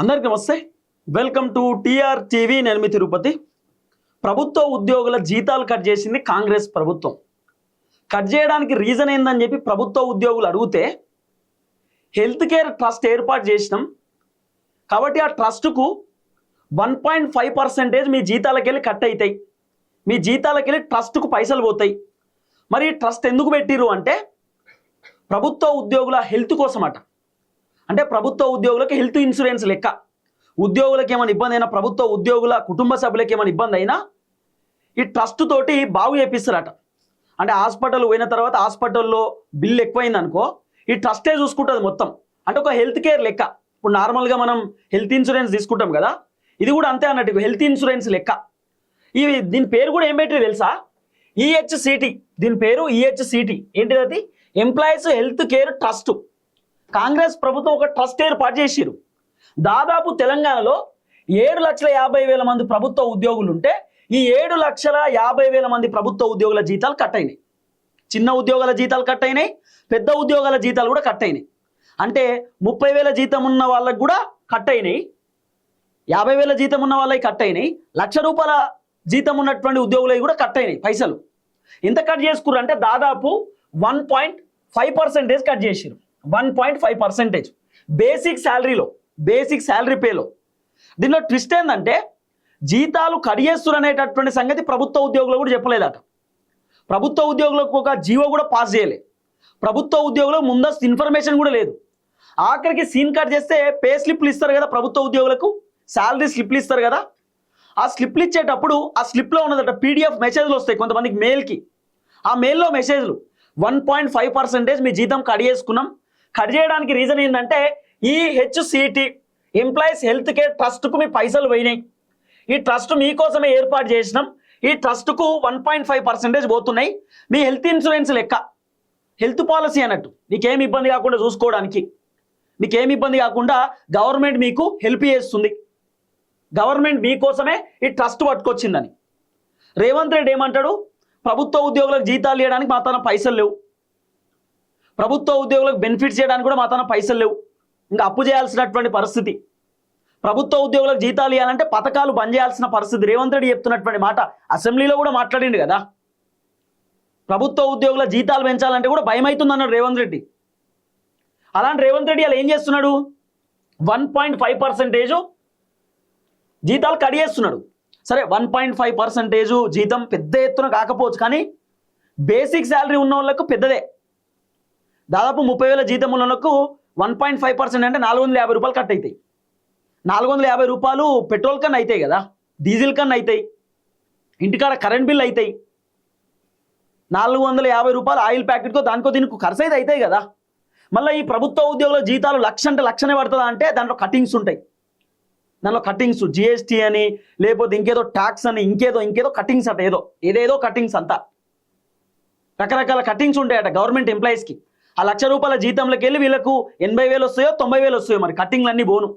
అందరికీ నమస్తే. Welcome to TR TV. నేను మీ తిరుపతి. ప్రభుత్వ ఉద్యోగుల జీతాలు కట్ చేసింది కాంగ్రెస్ ప్రభుత్వం. కట్ చేయడానికి రీజన్ ఏందని చెప్పి ప్రభుత్వ ఉద్యోగులు అడిగితే హెల్త్ కేర్ ట్రస్ట్ ఏర్పాటు చేసినాం కాబట్టి ఆ ట్రస్టుకు 1.5% మీ జీతాలకెళ్ళి కట్ అవుతాయి, మీ జీతాలకెళ్ళి ట్రస్టుకు పైసలు పోతాయి. మరి ట్రస్ట్ ఎందుకు పెట్టిరు అంటే ప్రభుత్వ ఉద్యోగుల హెల్త్ కోసమట. అంటే ప్రభుత్వ ఉద్యోగులకు హెల్త్ ఇన్సూరెన్స్ లెక్క. ఉద్యోగులకు ఏమైనా ఇబ్బంది అయినా, ప్రభుత్వ ఉద్యోగుల కుటుంబ సభ్యులకి ఏమైనా ఇబ్బంది అయినా ఈ ట్రస్ట్ తోటి బాగు చేపిస్తారట. అంటే హాస్పిటల్ పోయిన తర్వాత హాస్పిటల్లో బిల్లు ఎక్కువైంది అనుకో, ఈ ట్రస్టే చూసుకుంటుంది మొత్తం. అంటే ఒక హెల్త్ కేర్ లెక్క. ఇప్పుడు నార్మల్గా మనం హెల్త్ ఇన్సూరెన్స్ తీసుకుంటాం కదా, ఇది కూడా అంతే అన్నట్టు హెల్త్ ఇన్సూరెన్స్ లెక్క. దీని పేరు కూడా ఏం పెట్టింది తెలుసా? ఈహెచ్సిటి. దీని పేరు ఈహెచ్సిటి. ఏంటిది? అది employees health care trust. Congress ప్రభుత్వం ఒక ట్రస్ట్ ఏర్పాటు చేసిరు. దాదాపు తెలంగాణలో 7,50,000 మంది ప్రభుత్వ ఉద్యోగులు ఉంటే ఈ 7,50,000 మంది ప్రభుత్వ ఉద్యోగుల జీతాలు కట్ అయినాయి. చిన్న ఉద్యోగాల జీతాలు కట్ అయినాయి, పెద్ద ఉద్యోగాల జీతాలు కూడా కట్ అయినాయి. అంటే 30,000 జీతం ఉన్న వాళ్ళకి కూడా కట్ అయినాయి, 50,000 జీతం ఉన్న వాళ్ళకి కట్ అయినాయి, ₹1,00,000 జీతం ఉన్నటువంటి ఉద్యోగులకి కూడా కట్ అయినాయి పైసలు. ఎంత కట్ చేసుకుర్రు అంటే దాదాపు 1.5% కట్ చేసిరు. 1.5% బేసిక్ శాలరీలో, బేసిక్ శాలరీ పేలో. దీనిలో ట్విస్ట్ ఏంటంటే జీతాలు కడిగేస్తున్నారు అనేటటువంటి సంగతి ప్రభుత్వ ఉద్యోగులు కూడా చెప్పలేదట. ప్రభుత్వ ఉద్యోగులకు ఒక జీవో కూడా పాస్ చేయలే. ప్రభుత్వ ఉద్యోగులకు ముందస్తు ఇన్ఫర్మేషన్ కూడా లేదు. ఆఖరికి సీన్ కట్ చేస్తే పే స్లిప్లు ఇస్తారు కదా ప్రభుత్వ ఉద్యోగులకు, శాలరీ స్లిప్లు ఇస్తారు కదా. ఆ స్లిప్లు ఇచ్చేటప్పుడు ఆ స్లిప్లో ఉన్నదట పీడిఎఫ్ మెసేజ్లు వస్తాయి కొంతమందికి మెయిల్కి. ఆ మెయిల్లో మెసేజ్లు 1.5% మీ జీతం కట్ చేసుకున్నాం. కట్ చేయడానికి రీజన్ ఏంటంటే ఈహెచ్సిటి ఎంప్లాయీస్ హెల్త్ కేర్ ట్రస్ట్కు మీ పైసలు పోయినాయి, ఈ ట్రస్ట్ మీకోసమే ఏర్పాటు చేసినాం, ఈ ట్రస్ట్కు 1.5% పోతున్నాయి, మీ హెల్త్ ఇన్సూరెన్స్ లెక్క, హెల్త్ పాలసీ అన్నట్టు. మీకేమి ఇబ్బంది కాకుండా చూసుకోవడానికి, మీకేమి ఇబ్బంది కాకుండా గవర్నమెంట్ మీకు హెల్ప్ చేస్తుంది, గవర్నమెంట్ మీకోసమే ఈ ట్రస్ట్ పట్టుకొచ్చిందని. రేవంత్ రెడ్డి ఏమంటాడు? ప్రభుత్వ ఉద్యోగులకు జీతాలు ఇవ్వడానికి మా తన పైసలు లేవు, ప్రభుత్వ ఉద్యోగులకు బెనిఫిట్స్ చేయడానికి కూడా మా తన పైసలు లేవు, ఇంకా అప్పు చేయాల్సినటువంటి పరిస్థితి. ప్రభుత్వ ఉద్యోగులకు జీతాలు ఇవ్వాలంటే పథకాలు బంద్ చేయాల్సిన పరిస్థితి. రేవంత్ రెడ్డి చెప్తున్నటువంటి మాట అసెంబ్లీలో కూడా మాట్లాడిండు కదా. ప్రభుత్వ ఉద్యోగుల జీతాలు పెంచాలంటే కూడా భయం అవుతుంది అన్నాడు రేవంత్ రెడ్డి. అలాంటి రేవంత్ రెడ్డి అలా ఏం చేస్తున్నాడు? 1.5% జీతాలు కట్ చేస్తున్నాడు. సరే 1.5% జీతం పెద్ద ఎత్తున కాకపోవచ్చు, కానీ బేసిక్ శాలరీ ఉన్న వాళ్ళకు పెద్దదే. దాదాపు 30,000 జీతం ఉన్న వాళ్ళకు 1.5% అంటే ₹450 కట్ అవుతాయి. ₹450 పెట్రోల్ కన్నా అవుతాయి కదా, డీజిల్ కన్నా అవుతాయి, ఇంటికాడ కరెంట్ బిల్ అవుతాయి, ₹450 ఆయిల్ ప్యాకెట్కో దానికో దీనికి ఖర్చు అయితే అవుతాయి కదా. మళ్ళీ ఈ ప్రభుత్వ ఉద్యోగుల జీతాలు 1,00,000 అంటే 1,00,000 పడుతుందా అంటే దాంట్లో కటింగ్స్ ఉంటాయి. దానిలో కటింగ్స్ జిఎస్టీ అని, లేకపోతే ఇంకేదో ట్యాక్స్ అని, ఇంకేదో కటింగ్స్ అట, ఏదేదో కటింగ్స్ అంతా రకరకాల కటింగ్స్ ఉంటాయట గవర్నమెంట్ ఎంప్లాయీస్కి. ఆ ₹1,00,000 జీతంలోకి వెళ్ళి వీళ్ళకు 80,000 వస్తాయో 90,000 వస్తాయో, మరి కటింగ్లు అన్నీ పోను,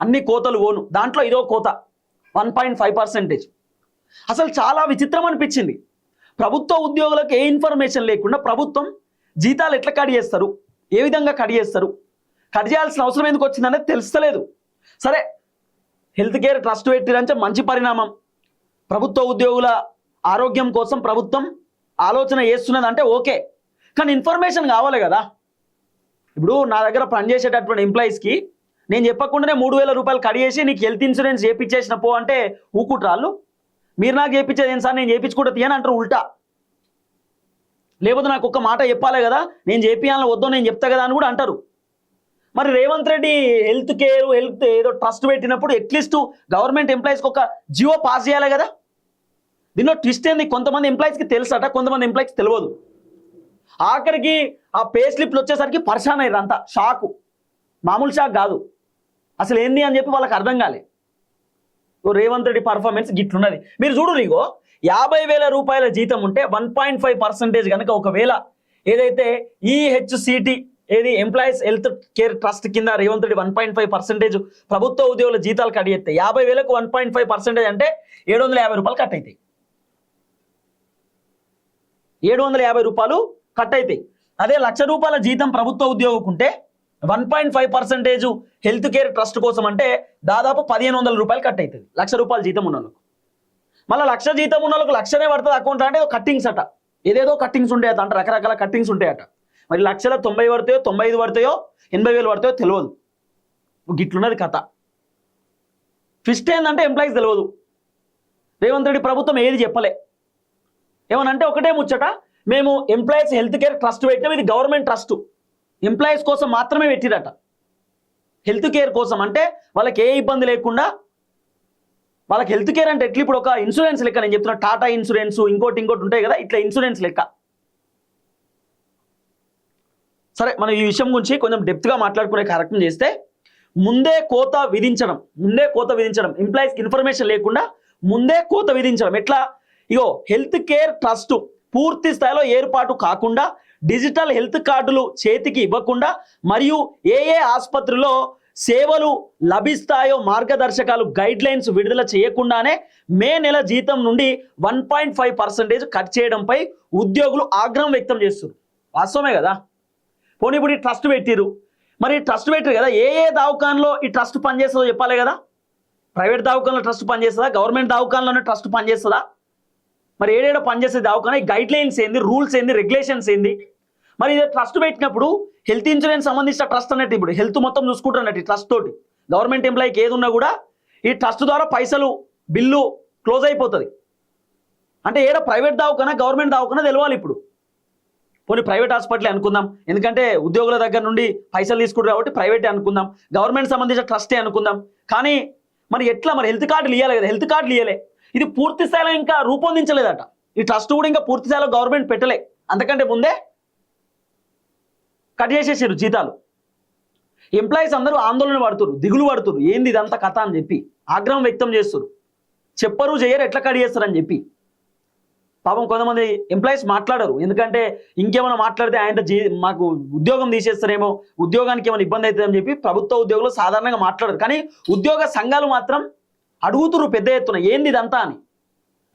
అన్ని కోతలు పోను. దాంట్లో ఇదో కోత 1.5%. అసలు చాలా విచిత్రం అనిపించింది. ప్రభుత్వ ఉద్యోగులకు ఏ ఇన్ఫర్మేషన్ లేకుండా ప్రభుత్వం జీతాలు ఎట్లా కట్ చేస్తారు, ఏ విధంగా కట్ చేస్తారు, కట్ చేయాల్సిన అవసరం ఎందుకు వచ్చిందనేది తెలుస్తలేదు. సరే, హెల్త్ కేర్ ట్రస్ట్ పెట్టిరంటే మంచి పరిణామం. ప్రభుత్వ ఉద్యోగుల ఆరోగ్యం కోసం ప్రభుత్వం ఆలోచన చేస్తున్నది అంటే ఓకే, కానీ ఇన్ఫర్మేషన్ కావాలి కదా. ఇప్పుడు నా దగ్గర పనిచేసేటటువంటి ఎంప్లాయీస్కి నేను చెప్పకుండానే ₹3,000 కట్ చేసి నీకు హెల్త్ ఇన్సూరెన్స్ చేయించేసిన పో అంటే ఊకుంటారు. మీరు నాకు చేయించేది ఏం సార్, నేను చేయించుకుంటా తీయని అంటారు ఉల్టా. లేకపోతే నాకు ఒక్క మాట చెప్పాలి కదా, నేను చేపియాలని వద్దో నేను చెప్తా కదా అని కూడా అంటారు. మరి రేవంత్ రెడ్డి హెల్త్ ఏదో ట్రస్ట్ పెట్టినప్పుడు అట్లీస్ట్ గవర్నమెంట్ ఎంప్లాయీస్కి ఒక జియో పాస్ చేయాలి కదా. దీనిలో ట్విస్ట్ ఏంది? కొంతమంది ఎంప్లాయీస్కి తెలుసట, కొంతమంది ఎంప్లాయీస్కి తెలియదు. ఆఖరికి ఆ పే స్లిప్లు వచ్చేసరికి పరిశాన్ అయ్యారు అంతా. షాకు, మామూలు షాక్ కాదు. అసలు ఏంది అని చెప్పి వాళ్ళకి అర్థం కాలే. రేవంత్ రెడ్డి పర్ఫార్మెన్స్ గిట్లున్నది. మీరు చూడు, నీకో ₹50,000 జీతం ఉంటే 1.5% కనుక ఒకవేళ ఏదైతే ఈహెచ్సిటి ఏది ఎంప్లాయీస్ హెల్త్ కేర్ ట్రస్ట్ కింద రేవంత్ రెడ్డి 1.5% ప్రభుత్వ ఉద్యోగుల జీతాలు కట్ చేస్తే 50,000కు 1.5% అంటే ₹750 కట్ అవుతాయి. ₹750 కట్ అవుతాయి. అదే ₹1,00,000 జీతం ప్రభుత్వ ఉద్యోగుకుంటే 1.5% హెల్త్ కేర్ ట్రస్ట్ కోసం అంటే దాదాపు 1500 రూపాయలు కట్ అవుతుంది. 1,00,000 రూపాయలు జీతం ఉన్న వాళ్ళకు. మళ్ళీ 1,00,000 జీతం ఉన్న వాళ్ళకు 1,00,000 పడుతుంది అకౌంట్ అంటే కట్టింగ్స్ అట, ఏదేదో కట్టింగ్స్ ఉంటాయట, అంటే రకరకాల కట్టింగ్స్ ఉంటాయట. మరి 1,00,000 90 పడతాయో 95 పడతాయో 80,000 పడతాయో తెలియదు. గిట్లున్నది కథ. ట్విస్ట్ ఏంటంటే ఎంప్లాయీస్ తెలియదు. రేవంత్ రెడ్డి ప్రభుత్వం ఏది చెప్పలే. ఏమనంటే ఒకటే ముచ్చట, మేము ఎంప్లాయీస్ హెల్త్ కేర్ ట్రస్ట్ పెట్టినాం, ఇది గవర్నమెంట్ ట్రస్ట్, ఎంప్లాయీస్ కోసం మాత్రమే పెట్టిరట. హెల్త్ కేర్ కోసం అంటే వాళ్ళకి ఏ ఇబ్బంది లేకుండా, వాళ్ళకి హెల్త్ కేర్ అంటే ఎట్లా ఇప్పుడు ఒక ఇన్సూరెన్స్ లెక్క, నేను చెప్తున్నా టాటా ఇన్సూరెన్స్ ఇంకోటి ఉంటాయి కదా, ఇట్లా ఇన్సూరెన్స్ లెక్క. సరే, మనం ఈ విషయం గురించి కొంచెం డెప్త్గా మాట్లాడుకునే కార్యక్రమం చేస్తే, ముందే కోత విధించడం ఎంప్లాయీస్కి ఇన్ఫర్మేషన్ లేకుండా ముందే కోత విధించడం ఎట్లా? ఇగో హెల్త్ కేర్ ట్రస్ట్ పూర్తి స్థాయిలో ఏర్పాటు కాకుండా, డిజిటల్ హెల్త్ కార్డులు చేతికి ఇవ్వకుండా, మరియు ఏ ఆసుపత్రిలో సేవలు లభిస్తాయో మార్గదర్శకాలు గైడ్ లైన్స్ విడుదల చేయకుండానే మే నెల జీతం నుండి 1.5% కట్ చేయడంపై ఉద్యోగులు ఆగ్రహం వ్యక్తం చేస్తున్నారు. వాస్తవమే కదా. పోనీ ఇప్పుడు ఈ ట్రస్ట్ పెట్టిరు, మరి ట్రస్ట్ పెట్టిరు కదా, ఏ దవాఖానలో ఈ ట్రస్ట్ పనిచేస్తుందో చెప్పాలి కదా. ప్రైవేట్ దవాఖానలో ట్రస్ట్ పనిచేస్తుందా, గవర్నమెంట్ దవాఖానలోనే ట్రస్ట్ పనిచేస్తుందా? మరి ఏడేడో పనిచేసే దవాఖాన గైడ్ లైన్స్ ఏంది, రూల్స్ ఏంది, రెగ్యులేషన్స్ ఏంది? మరి ఇదే ట్రస్ట్ పెట్టినప్పుడు హెల్త్ ఇన్సూరెన్స్ సంబంధించిన ట్రస్ట్ అన్నట్టు, ఇప్పుడు హెల్త్ మొత్తం చూసుకుంటున్నట్టు ఈ ట్రస్ట్ తోటి గవర్నమెంట్ ఎంప్లాయీకి ఏది ఉన్నా కూడా ఈ ట్రస్ట్ ద్వారా పైసలు బిల్లు క్లోజ్ అయిపోతుంది. అంటే ఏడో ప్రైవేట్ దవాఖాన గవర్నమెంట్ దవాఖాన తెలవాలి. ఇప్పుడు పోనీ ప్రైవేట్ హాస్పిటల్ అనుకుందాం, ఎందుకంటే ఉద్యోగుల దగ్గర నుండి పైసలు తీసుకుంటారు కాబట్టి ప్రైవేటే అనుకుందాం, గవర్నమెంట్ సంబంధించిన ట్రస్టే అనుకుందాం. కానీ మరి ఎట్లా, మరి హెల్త్ కార్డులు ఇవ్వాలి కదా, హెల్త్ కార్డులు ఇవ్వలే. ఇది పూర్తి స్థాయిలో ఇంకా రూపొందించలేదట. ఈ ట్రస్ట్ కూడా ఇంకా పూర్తి స్థాయిలో గవర్నమెంట్ పెట్టలే, అంతకంటే ముందే కట్ చేసేసారు జీతాలు. ఎంప్లాయీస్ అందరూ ఆందోళన పడుతున్నారు, దిగులు పడుతున్నారు, ఏంది ఇదంతా కథ అని చెప్పి ఆగ్రహం వ్యక్తం చేస్తారు. చెప్పరు చేయరు, ఎట్లా కట్ చేస్తారని చెప్పి. పాపం కొంతమంది ఎంప్లాయీస్ మాట్లాడరు, ఎందుకంటే ఇంకేమైనా మాట్లాడితే ఆయన మాకు ఉద్యోగం తీసేస్తారేమో, ఉద్యోగానికి ఏమైనా ఇబ్బంది అవుతుందని చెప్పి ప్రభుత్వ ఉద్యోగులు సాధారణంగా మాట్లాడరు. కానీ ఉద్యోగ సంఘాలు మాత్రం అడుగుతున్నారు పెద్ద ఎత్తున, ఏంది ఇదంతా అని,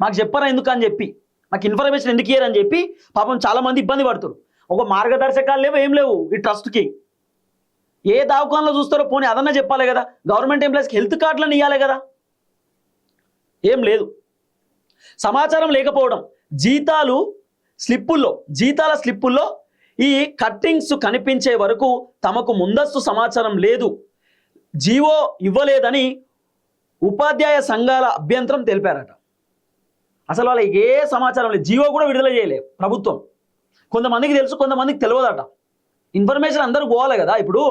మాకు చెప్పరా ఎందుకు అని చెప్పి, మాకు ఇన్ఫర్మేషన్ ఎందుకు ఇయ్యరు అని చెప్పి పాపం చాలామంది ఇబ్బంది పడుతున్నారు. ఒక మార్గదర్శకాలు లేవు, ఏం లేవు ఈ ట్రస్ట్కి. ఏ దవాఖానలో చూస్తారో పోనీ అదన్నా చెప్పాలి కదా, గవర్నమెంట్ ఎంప్లాయీస్కి హెల్త్ కార్డులను ఇవ్వాలి కదా, ఏం లేదు. సమాచారం లేకపోవడం, జీతాల స్లిప్పుల్లో ఈ కట్టింగ్స్ కనిపించే వరకు తమకు ముందస్తు సమాచారం లేదు, జీవో ఇవ్వలేదని ఉపాధ్యాయ సంఘాల అభ్యంతరం తెలిపారట. అసలు వాళ్ళకి ఏ సమాచారం లేదు, జీవో కూడా విడుదల చేయలేదు ప్రభుత్వం. కొంతమందికి తెలుసు, కొంతమందికి తెలియదట. ఇన్ఫర్మేషన్ అందరూ పోవాలి కదా. ఇప్పుడు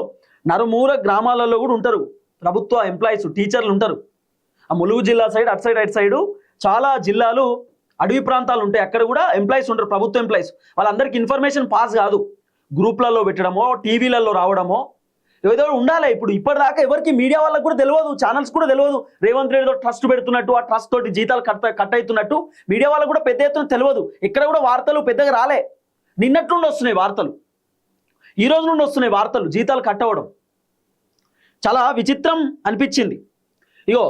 నరుమూల గ్రామాలలో కూడా ఉంటారు ప్రభుత్వ ఎంప్లాయీస్, టీచర్లు ఉంటారు. ఆ ములుగు జిల్లా సైడ్ అటు సైడు చాలా జిల్లాలు అడవి ప్రాంతాలు ఉంటాయి, అక్కడ కూడా ఎంప్లాయీస్ ఉంటారు, ప్రభుత్వ ఎంప్లాయీస్. వాళ్ళందరికీ ఇన్ఫర్మేషన్ పాస్ కాదు, గ్రూప్లలో పెట్టడమో టీవీలలో రావడమో ఏదో ఉండాలి. ఇప్పుడు ఇప్పటిదాకా ఎవరికి మీడియా వాళ్ళకి కూడా తెలియదు, ఛానల్స్ కూడా తెలియదు రేవంత్ రెడ్డితో ట్రస్ట్ పెడుతున్నట్టు, ఆ ట్రస్ట్ తోటి జీతాలు కట్ అవుతున్నట్టు మీడియా వాళ్ళకు కూడా పెద్ద ఎత్తున తెలియదు. ఇక్కడ కూడా వార్తలు పెద్దగా రాలే, నిన్నటి నుండి వస్తున్నాయి వార్తలు, ఈ రోజు నుండి వస్తున్నాయి వార్తలు, జీతాలు కట్ అవ్వడం. చాలా విచిత్రం అనిపించింది. ఇగో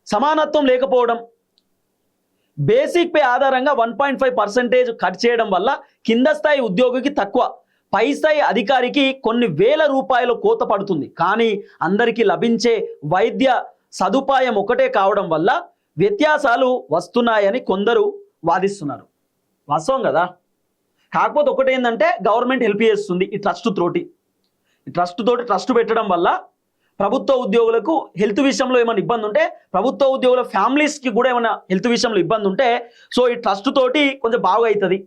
సమానత్వం లేకపోవడం, బేసిక్ పే ఆధారంగా 1.5% కట్ చేయడం వల్ల కింద స్థాయి ఉద్యోగికి తక్కువ, పై స్థాయి అధికారికి కొన్ని వేల రూపాయలు కోత పడుతుంది. కానీ అందరికీ లభించే వైద్య సదుపాయం ఒకటే కావడం వల్ల వ్యత్యాసాలు వస్తున్నాయని కొందరు వాదిస్తున్నారు. వాస్తవం కదా. కాకపోతే ఒకటి ఏంటంటే గవర్నమెంట్ హెల్ప్ చేస్తుంది ఈ ట్రస్ట్ తోటి ట్రస్ట్ పెట్టడం వల్ల ప్రభుత్వ ఉద్యోగులకు హెల్త్ విషయంలో ఏమైనా ఇబ్బంది ఉంటే, ప్రభుత్వ ఉద్యోగుల ఫ్యామిలీస్కి కూడా ఏమైనా హెల్త్ విషయంలో ఇబ్బంది ఉంటే, సో ఈ ట్రస్ట్ తోటి కొంచెం బాగా అవుతుంది,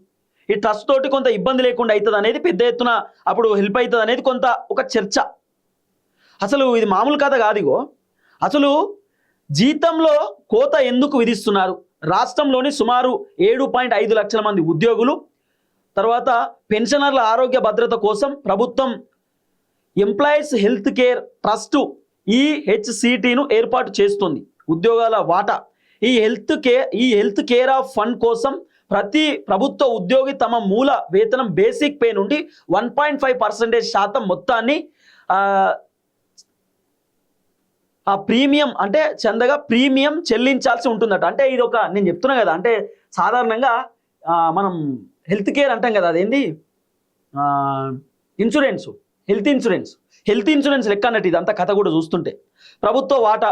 ఈ ట్రస్ట్ తోటి కొంత ఇబ్బంది లేకుండా అవుతుంది అనేది పెద్ద ఎత్తున అప్పుడు హెల్ప్ అవుతుంది అనేది కొంత ఒక చర్చ. అసలు ఇది మామూలు కథ కాదు. ఇగో అసలు జీతంలో కోత ఎందుకు విధిస్తున్నారు? రాష్ట్రంలోని సుమారు 7.5 లక్షల మంది ఉద్యోగులు, తర్వాత పెన్షనర్ల ఆరోగ్య భద్రత కోసం ప్రభుత్వం ఎంప్లాయీస్ హెల్త్ కేర్ ట్రస్ట్ EHCTను ఏర్పాటు చేస్తుంది. ఉద్యోగాల వాటా ఈ హెల్త్ కేర్ ఆఫ్ ఫండ్ కోసం ప్రతి ప్రభుత్వ ఉద్యోగి తమ మూల వేతనం బేసిక్ పే నుండి 1.5% మొత్తాన్ని ఆ ప్రీమియం అంటే చందగా ప్రీమియం చెల్లించాల్సి ఉంటుందట. అంటే ఇది ఒక నేను చెప్తున్నా కదా, అంటే సాధారణంగా మనం హెల్త్ కేర్ అంటాం కదా, అదేంటి insurance, health insurance. Health insurance లెక్క అన్నట్టు ఇదంతా కథ కూడా చూస్తుంటే. ప్రభుత్వ వాటా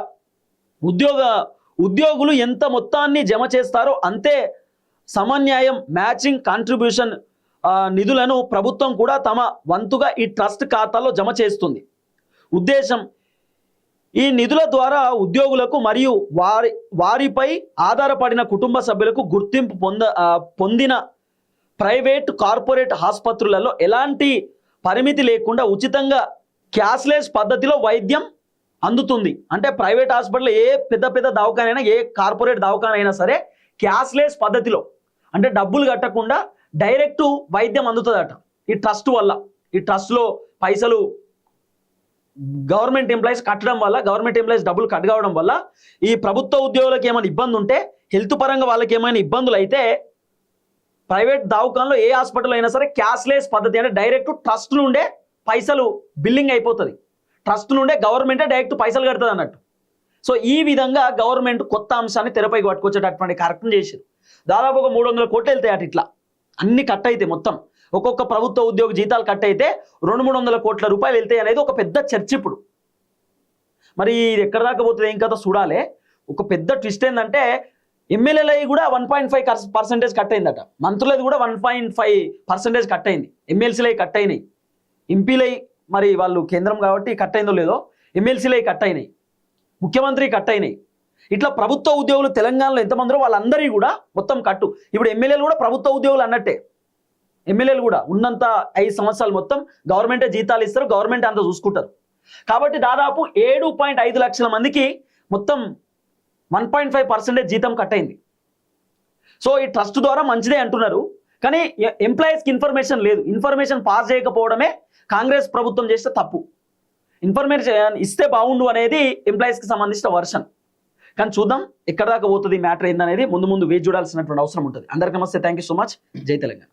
ఉద్యోగులు ఎంత మొత్తాన్ని జమ చేస్తారో అంతే సమన్యాయం మ్యాచింగ్ కాంట్రిబ్యూషన్ నిధులను ప్రభుత్వం కూడా తమ వంతుగా ఈ ట్రస్ట్ ఖాతాలో జమ చేస్తుంది. ఉద్దేశం, ఈ నిధుల ద్వారా ఉద్యోగులకు మరియు వారిపై ఆధారపడిన కుటుంబ సభ్యులకు గుర్తింపు పొందిన ప్రైవేట్ కార్పొరేట్ ఆసుపత్రులలో ఎలాంటి పరిమితి లేకుండా ఉచితంగా క్యాష్లెస్ పద్ధతిలో వైద్యం అందుతుంది. అంటే ప్రైవేట్ హాస్పిటల్ ఏ పెద్ద దవాఖానైనా, ఏ కార్పొరేట్ దవాఖానైనా సరే క్యాష్లెస్ పద్ధతిలో, అంటే డబ్బులు కట్టకుండా డైరెక్ట్ వైద్యం అందుతుందట ఈ ట్రస్ట్ వల్ల. ఈ ట్రస్ట్లో పైసలు గవర్నమెంట్ ఎంప్లాయీస్ కట్టడం వల్ల, గవర్నమెంట్ ఎంప్లాయీస్ డబ్బులు కట్ కావడం వల్ల ఈ ప్రభుత్వ ఉద్యోగులకు ఏమైనా ఇబ్బంది ఉంటే, హెల్త్ పరంగా వాళ్ళకి ఏమైనా ఇబ్బందులు అయితే ప్రైవేట్ దవాఖానలో ఏ హాస్పిటల్ అయినా సరే క్యాష్లెస్ పద్ధతి, అంటే డైరెక్ట్ ట్రస్ట్ నుండే పైసలు బిల్లింగ్ అయిపోతుంది. ట్రస్ట్ నుండే గవర్నమెంటే డైరెక్ట్ పైసలు కడుతుంది అన్నట్టు. సో ఈ విధంగా గవర్నమెంట్ కొత్త అంశాన్ని తెరపైకి పట్టుకొచ్చేటటువంటి కార్యక్రమం చేశారు. దాదాపు ఒక 300 కోట్లు వెళ్తాయి అటు, ఇట్లా అన్ని కట్ అయితే మొత్తం ఒక్కొక్క ప్రభుత్వ ఉద్యోగ జీతాలు కట్ అయితే 200-300 కోట్ల రూపాయలు వెళ్తాయి అనేది ఒక పెద్ద చర్చ ఇప్పుడు. మరి ఇది ఎక్కడ దాకా పోతుంది ఏం కదా చూడాలి. ఒక పెద్ద ట్విస్ట్ ఏంటంటే ఎమ్మెల్యేలవి కూడా 1.5% కట్ అయిందట, మంత్రులది కూడా 1.5% కట్ అయింది, ఎమ్మెల్సీలవి కట్ అయినాయి, ఎంపీలై మరి వాళ్ళు కేంద్రం కాబట్టి కట్ అయిందో లేదో, ఎమ్మెల్సీలై కట్ అయినాయి, ముఖ్యమంత్రి కట్ అయినాయి. ఇట్లా ప్రభుత్వ ఉద్యోగులు తెలంగాణలో ఎంతమందిరో వాళ్ళందరికీ కూడా మొత్తం కట్టు. ఇప్పుడు ఎమ్మెల్యేలు కూడా ప్రభుత్వ ఉద్యోగులు అన్నట్టే. ఎమ్మెల్యేలు కూడా ఉన్నంత 5 సంవత్సరాలు మొత్తం గవర్నమెంటే జీతాలు ఇస్తారు, గవర్నమెంట్ అంతా చూసుకుంటారు. కాబట్టి దాదాపు 7.5 లక్షల మందికి మొత్తం 1.5% జీతం కట్ అయింది. సో ఈ ట్రస్ట్ ద్వారా మంచిదే అంటున్నారు, కానీ ఎంప్లాయీస్కి ఇన్ఫర్మేషన్ లేదు. ఇన్ఫర్మేషన్ పాస్ చేయకపోవడమే కాంగ్రెస్ ప్రభుత్వం చేస్తే తప్పు. ఇన్ఫర్మేషన్ ఇస్తే బాగుండు అనేది ఎంప్లాయీస్కి సంబంధించిన వర్షన్. కానీ చూద్దాం ఎక్కడ దాకా పోతుంది మ్యాటర్ ఏందనేది ముందు వేచి చూడాల్సినటువంటి అవసరం ఉంటుంది. అందరికీ నమస్తే, థ్యాంక్ యూ సో మచ్. జై తెలంగాణ.